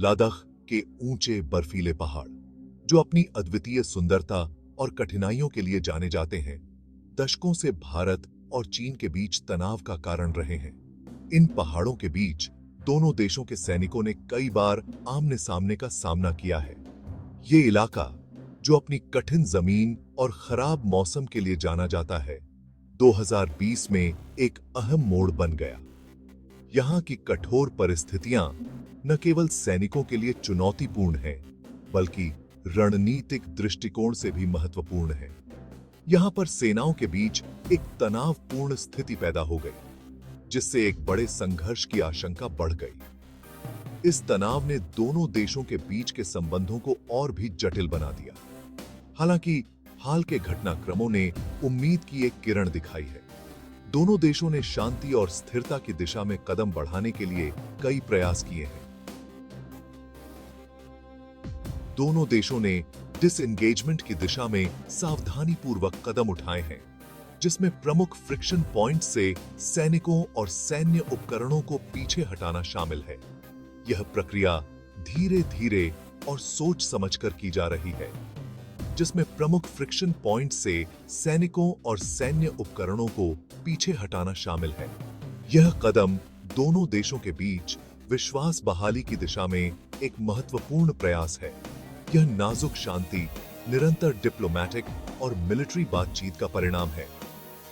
लद्दाख के ऊंचे बर्फीले पहाड़, जो अपनी अद्वितीय सुंदरता और कठिनाइयों के लिए जाने जाते हैं, दशकों से भारत और चीन के बीच तनाव का कारण रहे हैं। इन पहाड़ों के बीच दोनों देशों के सैनिकों ने कई बार आमने सामने का सामना किया है। ये इलाका, जो अपनी कठिन जमीन और खराब मौसम के लिए जाना जाता है, 2020 में एक अहम मोड़ बन गया। यहाँ की कठोर परिस्थितियां न केवल सैनिकों के लिए चुनौतीपूर्ण हैं, बल्कि रणनीतिक दृष्टिकोण से भी महत्वपूर्ण है। यहाँ पर सेनाओं के बीच एक तनावपूर्ण स्थिति पैदा हो गई, जिससे एक बड़े संघर्ष की आशंका बढ़ गई। इस तनाव ने दोनों देशों के बीच के संबंधों को और भी जटिल बना दिया। हालांकि हाल के घटनाक्रमों ने उम्मीद की एक किरण दिखाई है। दोनों देशों ने शांति और स्थिरता की दिशा में कदम बढ़ाने के लिए कई प्रयास किए हैं। दोनों देशों ने डिसएंगेजमेंट की दिशा में सावधानीपूर्वक कदम उठाए हैं, जिसमें प्रमुख फ्रिक्शन पॉइंट से सैनिकों और सैन्य उपकरणों को पीछे हटाना शामिल है। यह प्रक्रिया धीरे धीरे और सोच समझकर की जा रही है, जिसमें प्रमुख फ्रिक्शन पॉइंट से सैनिकों और सैन्य उपकरणों को पीछे हटाना शामिल है। यह कदम दोनों देशों के बीच विश्वास बहाली की दिशा में एक महत्वपूर्ण प्रयास है। यह नाजुक शांति, निरंतर डिप्लोमैटिक और मिलिट्री बातचीत का परिणाम है।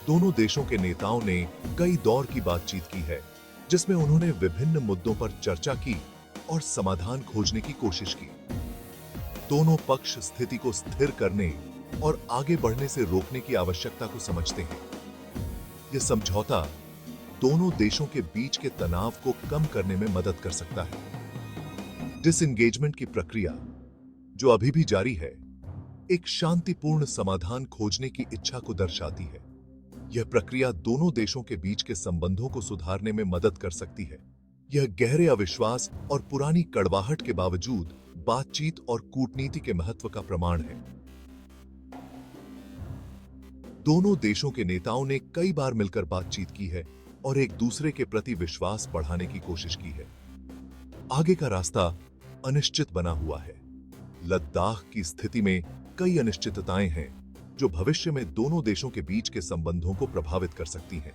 दोनों देशों के नेताओं ने कई दौर की बातचीत की है, जिसमें उन्होंने विभिन्न मुद्दों पर चर्चा की और समाधान खोजने की कोशिश की। दोनों पक्ष स्थिति को स्थिर करने और आगे बढ़ने से रोकने की आवश्यकता को समझते हैं। यह समझौता दोनों देशों के बीच के तनाव को कम करने में मदद कर सकता है। डिसएंगेजमेंट की प्रक्रिया, जो अभी भी जारी है, एक शांतिपूर्ण समाधान खोजने की इच्छा को दर्शाती है। यह प्रक्रिया दोनों देशों के बीच के संबंधों को सुधारने में मदद कर सकती है। यह गहरे अविश्वास और पुरानी कड़वाहट के बावजूद बातचीत और कूटनीति के महत्व का प्रमाण है। दोनों देशों के नेताओं ने कई बार मिलकर बातचीत की है और एक दूसरे के प्रति विश्वास बढ़ाने की कोशिश की है। आगे का रास्ता अनिश्चित बना हुआ है। लद्दाख की स्थिति में कई अनिश्चितताएं हैं, जो भविष्य में दोनों देशों के बीच के संबंधों को प्रभावित कर सकती हैं।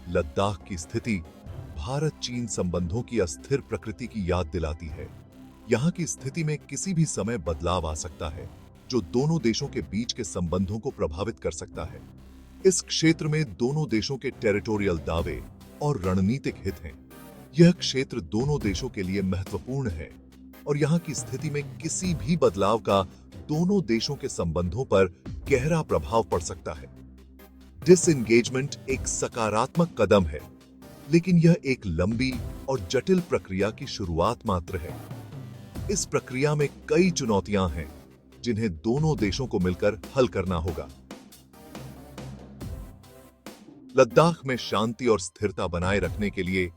लद्दाख की स्थिति भारत-चीन संबंधों की अस्थिर प्रकृति की याद दिलाती है। यहाँ की स्थिति में किसी भी समय बदलाव आ सकता है, जो दोनों देशों के बीच के संबंधों को प्रभावित कर सकता है। इस क्षेत्र में दोनों देशों के टेरिटोरियल दावे और रणनीतिक हित हैं। यह क्षेत्र दोनों देशों के लिए महत्वपूर्ण है और यहाँ की स्थिति में किसी भी बदलाव का दोनों देशों के संबंधों पर गहरा प्रभाव पड़ सकता है। डिसएंगेजमेंट एक सकारात्मक कदम है, लेकिन यह एक लंबी और जटिल प्रक्रिया की शुरुआत मात्र है। इस प्रक्रिया में कई चुनौतियां हैं, जिन्हें दोनों देशों को मिलकर हल करना होगा। लद्दाख में शांति और स्थिरता बनाए रखने के लिए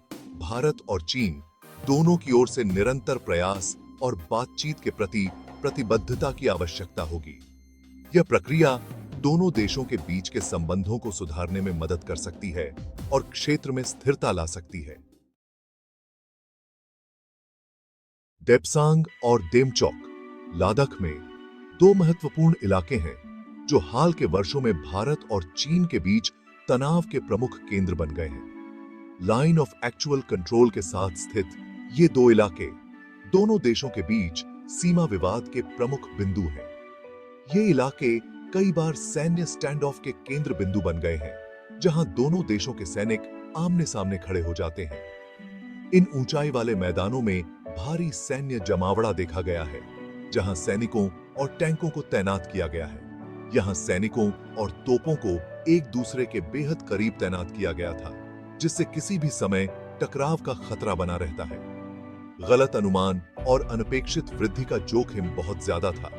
भारत और चीन दोनों की ओर से निरंतर प्रयास और बातचीत के प्रति प्रतिबद्धता की आवश्यकता होगी। यह प्रक्रिया दोनों देशों के बीच के संबंधों को सुधारने में मदद कर सकती है और क्षेत्र में स्थिरता ला सकती है। डेप्सांग और डेमचौक लद्दाख में दो महत्वपूर्ण इलाके हैं, जो हाल के वर्षों में भारत और चीन के बीच तनाव के प्रमुख केंद्र बन गए हैं। लाइन ऑफ एक्चुअल कंट्रोल के साथ स्थित ये दो इलाके दोनों देशों के बीच सीमा विवाद के प्रमुख बिंदु हैं। ये इलाके कई बार सैन्य स्टैंड ऑफ के केंद्र बिंदु बन गए हैं, जहां दोनों देशों के सैनिक आमने सामने खड़े हो जाते हैं। इन ऊंचाई वाले मैदानों में भारी सैन्य जमावड़ा देखा गया है, जहां सैनिकों और टैंकों को तैनात किया गया है। यहां सैनिकों और तोपों को एक दूसरे के बेहद करीब तैनात किया गया था, जिससे किसी भी समय टकराव का खतरा बना रहता है। गलत अनुमान और अनपेक्षित वृद्धि का जोखिम बहुत ज्यादा था,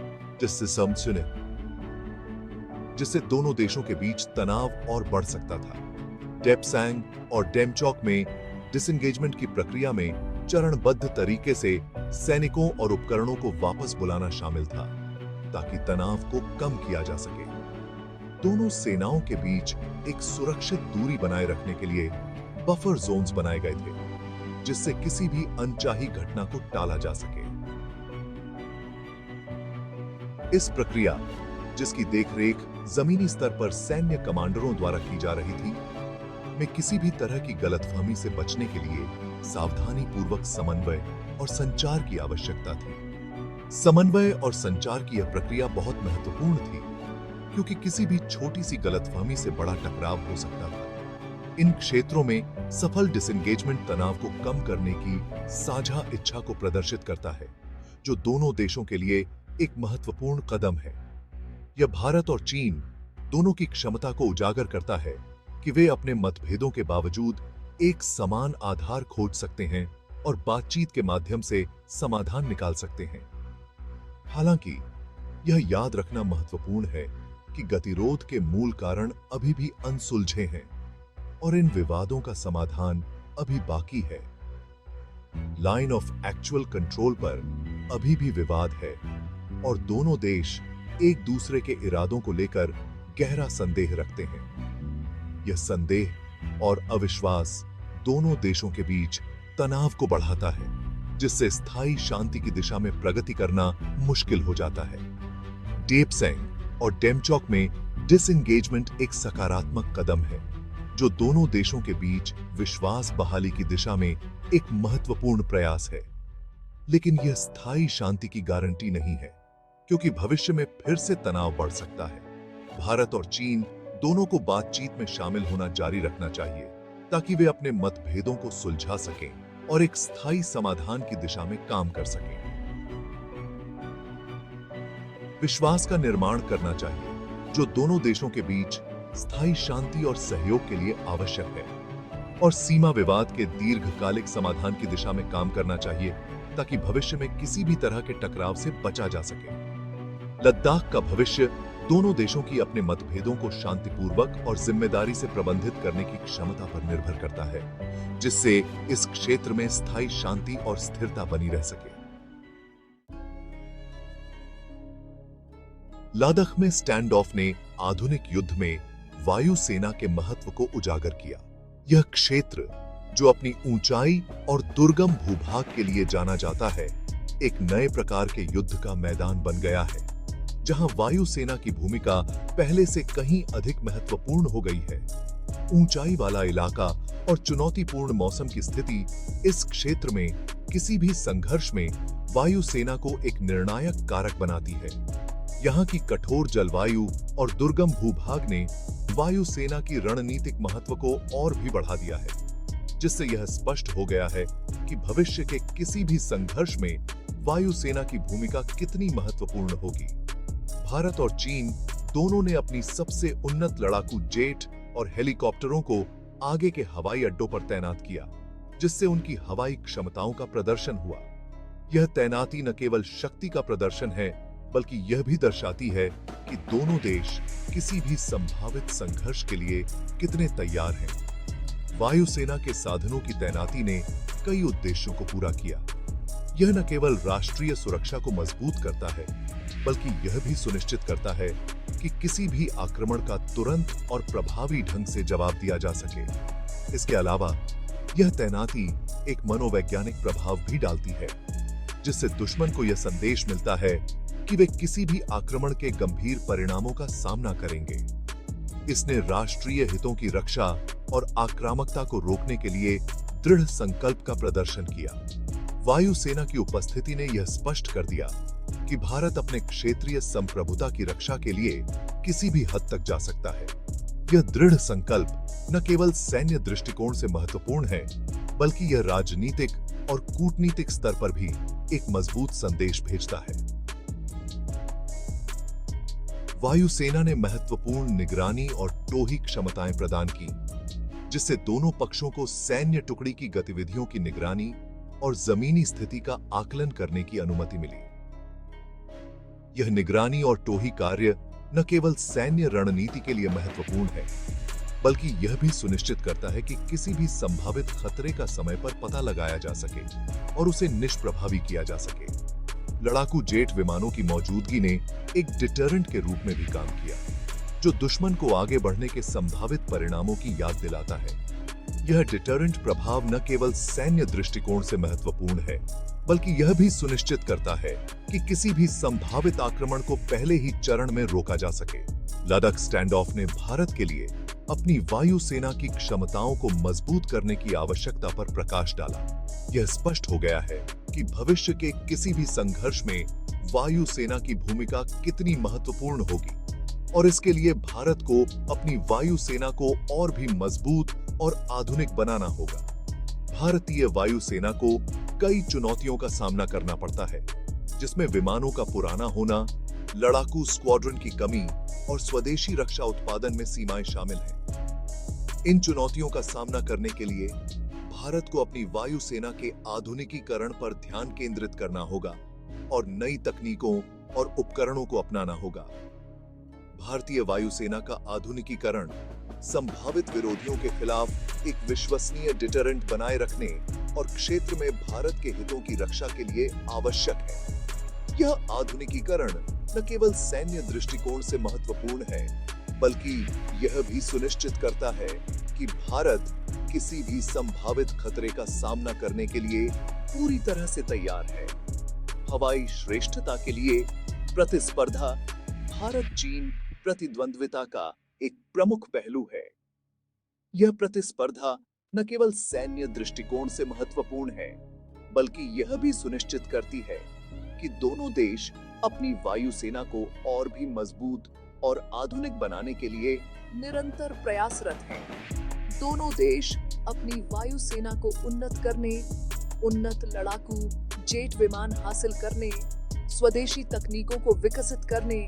जिससे दोनों देशों के बीच तनाव और बढ़ सकता था। डेप्सांग और डेमचौक में डिसएंगेजमेंट की प्रक्रिया में चरणबद्ध तरीके से सैनिकों और उपकरणों को वापस बुलाना शामिल था, ताकि तनाव को कम किया जा सके। दोनों सेनाओं के बीच एक सुरक्षित दूरी बनाए रखने के लिए बफर जोन्स बनाए गए थे। जिससे किसी भी अनचाही घटना को टाला जा सके। इस प्रक्रिया, जिसकी देखरेख जमीनी स्तर पर सैन्य कमांडरों द्वारा की जा रही थी, में किसी भी तरह की गलतफहमी से बचने के लिए सावधानी पूर्वक समन्वय और संचार की आवश्यकता थी। समन्वय और संचार की यह प्रक्रिया बहुत महत्वपूर्ण थी, क्योंकि किसी भी छोटी सी गलतफहमी से बड़ा टकराव हो सकता था। इन क्षेत्रों में सफल डिसएंगेजमेंट तनाव को कम करने की साझा इच्छा को प्रदर्शित करता है, जो दोनों देशों के लिए एक महत्वपूर्ण कदम है। यह भारत और चीन दोनों की क्षमता को उजागर करता है कि वे अपने मतभेदों के बावजूद एक समान आधार खोज सकते हैं और बातचीत के माध्यम से समाधान निकाल सकते हैं। हालांकि यह याद रखना महत्वपूर्ण है कि गतिरोध के मूल कारण अभी भी अनसुलझे हैं और इन विवादों का समाधान अभी बाकी है। लाइन ऑफ एक्चुअल कंट्रोल पर अभी भी विवाद है और दोनों देश एक दूसरे के इरादों को लेकर गहरा संदेह रखते हैं। यह संदेह और अविश्वास दोनों देशों के बीच तनाव को बढ़ाता है, जिससे स्थायी शांति की दिशा में प्रगति करना मुश्किल हो जाता है। डेपसेंग और डेमचौक में डिसएंगेजमेंट एक सकारात्मक कदम है, जो दोनों देशों के बीच विश्वास बहाली की दिशा में एक महत्वपूर्ण प्रयास है। लेकिन यह स्थायी शांति की गारंटी नहीं है, क्योंकि भविष्य में फिर से तनाव बढ़ सकता है। भारत और चीन दोनों को बातचीत में शामिल होना जारी रखना चाहिए, ताकि वे अपने मतभेदों को सुलझा सकें और एक स्थायी समाधान की दिशा में काम कर सकें। विश्वास का निर्माण करना चाहिए, जो दोनों देशों के बीच स्थायी शांति और सहयोग के लिए आवश्यक है, और सीमा विवाद के दीर्घकालिक समाधान की दिशा में काम करना चाहिए, ताकि भविष्य में किसी भी तरह के टकराव से बचा जा सके। लद्दाख का भविष्य दोनों देशों की अपने मतभेदों को शांतिपूर्वक और जिम्मेदारी से प्रबंधित करने की क्षमता पर निर्भर करता है, जिससे इस क्षेत्र में स्थायी शांति और स्थिरता बनी रह सके। लद्दाख में स्टैंड ऑफ ने आधुनिक युद्ध में वायुसेना के महत्व को उजागर किया। यह क्षेत्र, जो अपनी ऊंचाई और दुर्गम भूभाग के लिए जाना जाता है, एक नए प्रकार के युद्ध का मैदान बन गया है, जहां वायुसेना की भूमिका पहले से कहीं अधिक महत्वपूर्ण हो गई है। ऊंचाई वाला इलाका और चुनौतीपूर्ण मौसम की स्थिति इस क्षेत्र में किसी भी संघर्ष में वायुसेना को एक निर्णायक कारक बनाती है। यहाँ की कठोर जलवायु और दुर्गम भूभाग ने वायुसेना की रणनीतिक महत्व को और भी बढ़ा दिया है, जिससे यह स्पष्ट हो गया है कि भविष्य के किसी भी संघर्ष में वायुसेना की भूमिका कितनी महत्वपूर्ण होगी। भारत और चीन दोनों ने अपनी सबसे उन्नत लड़ाकू जेट और हेलीकॉप्टरों को आगे के हवाई अड्डों पर तैनात किया, जिससे उनकी हवाई क्षमताओं का प्रदर्शन हुआ। यह तैनाती न केवल शक्ति का प्रदर्शन है, बल्कि यह भी दर्शाती है कि दोनों देश किसी भी संभावित संघर्ष के लिए कितने तैयार हैं। वायुसेना के साधनों की तैनाती ने कई उद्देश्यों को पूरा किया। यह न केवल राष्ट्रीय सुरक्षा को मजबूत करता है, बल्कि यह भी सुनिश्चित करता है कि किसी भी आक्रमण का तुरंत और प्रभावी ढंग से जवाब दिया जा सके। इसके अलावा यह तैनाती एक मनोवैज्ञानिक प्रभाव भी डालती है, जिससे दुश्मन को यह संदेश मिलता है कि वे किसी भी आक्रमण के गंभीर परिणामों का सामना करेंगे। इसने राष्ट्रीय हितों की रक्षा और आक्रामकता को रोकने के लिए दृढ़ संकल्प का प्रदर्शन किया। वायुसेना की उपस्थिति ने यह स्पष्ट कर दिया कि भारत अपने क्षेत्रीय संप्रभुता की रक्षा के लिए किसी भी हद तक जा सकता है। यह दृढ़ संकल्प न केवल सैन्य दृष्टिकोण से महत्वपूर्ण है, बल्कि यह राजनीतिक और कूटनीतिक स्तर पर भी एक मजबूत संदेश भेजता है। वायुसेना ने महत्वपूर्ण निगरानी और टोही क्षमताएं प्रदान की, जिससे दोनों पक्षों को सैन्य टुकड़ी की गतिविधियों की निगरानी और जमीनी स्थिति का आकलन करने की अनुमति मिली। यह निगरानी और टोही कार्य न केवल सैन्य रणनीति के लिए महत्वपूर्ण है, बल्कि यह भी सुनिश्चित करता है कि किसी भी संभावित खतरे का समय पर पता लगाया जा सके और उसे निष्प्रभावी किया जा सके। लड़ाकू जेट विमानों की मौजूदगी ने एक डिटरेंट के रूप में भी काम किया, जो दुश्मन को आगे बढ़ने के संभावित परिणामों की याद दिलाता है। यह डिटरेंट प्रभाव न केवल सैन्य दृष्टिकोण से महत्वपूर्ण है, बल्कि यह भी सुनिश्चित करता है कि किसी भी संभावित आक्रमण को पहले ही चरण में रोका जा सके। लद्दाख स्टैंड ऑफ ने भारत के लिए अपनी वायु सेना की क्षमताओं को मजबूत करने की आवश्यकता पर प्रकाश डाला। यह स्पष्ट हो गया है कि भविष्य के किसी भी संघर्ष में वायु सेना की भूमिका कितनी महत्वपूर्ण होगी और इसके लिए भारत को अपनी वायु सेना को और भी मजबूत और आधुनिक बनाना होगा। भारतीय वायु सेना को कई चुनौतियों का सामना करना पड़ता है, जिसमें विमानों का पुराना होना, लड़ाकू स्क्वाड्रन की कमी और स्वदेशी रक्षा उत्पादन में सीमाएं शामिल हैं। इन चुनौतियों का सामना करने के लिए भारत को अपनी वायु सेना के आधुनिकीकरण पर ध्यान केंद्रित करना होगा और नई तकनीकों और उपकरणों को अपनाना होगा। भारतीय वायुसेना का आधुनिकीकरण संभावित विरोधियों के खिलाफ एक विश्वसनीय डिटरेंट बनाए रखने और क्षेत्र में भारत के हितों की रक्षा के लिए आवश्यक है। यह आधुनिकीकरण न केवल सैन्य दृष्टिकोण से महत्वपूर्ण है, बल्कि यह भी सुनिश्चित करता है कि भारत किसी भी संभावित खतरे का सामना करने के लिए पूरी तरह से तैयार है। हवाई श्रेष्ठता के लिए प्रतिस्पर्धा भारत चीन प्रतिद्वंद्विता का एक प्रमुख पहलू है। यह प्रतिस्पर्धा न केवल सैन्य दृष्टिकोण से महत्वपूर्ण है, बल्कि यह भी सुनिश्चित करती है कि दोनों देश अपनी वायु सेना को और भी मजबूत और आधुनिक बनाने के लिए निरंतर प्रयासरत हैं। दोनों देश अपनी वायु सेना को उन्नत करने, उन्नत लड़ाकू जेट विमान हासिल करने, स्वदेशी तकनीकों को विकसित करने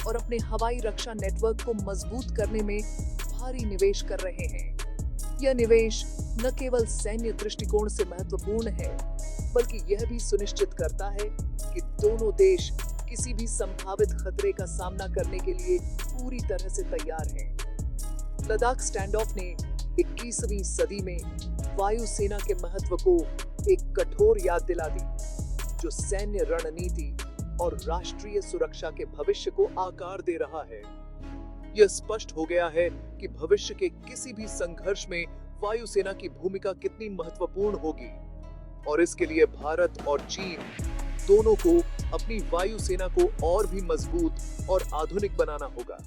और अपने हवाई रक्षा नेटवर्क को मजबूत करने में भारी निवेश कर रहे हैं। यह निवेश न केवल सैन्य दृष्टिकोण से महत्वपूर्ण है, बल्कि यह भी सुनिश्चित करता है कि दोनों देश किसी भी संभावित खतरे का सामना करने के लिए पूरी तरह से तैयार हैं। लद्दाख स्टैंड ऑफ ने 21वीं सदी में वायु सेना के महत्व को एक कठोर याद दिला दी, जो सैन्य रणनीति और राष्ट्रीय सुरक्षा के भविष्य को आकार दे रहा है। यह स्पष्ट हो गया है कि भविष्य के किसी भी संघर्ष में वायुसेना की भूमिका कितनी महत्वपूर्ण होगी और इसके लिए भारत और चीन दोनों को अपनी वायुसेना को और भी मजबूत और आधुनिक बनाना होगा।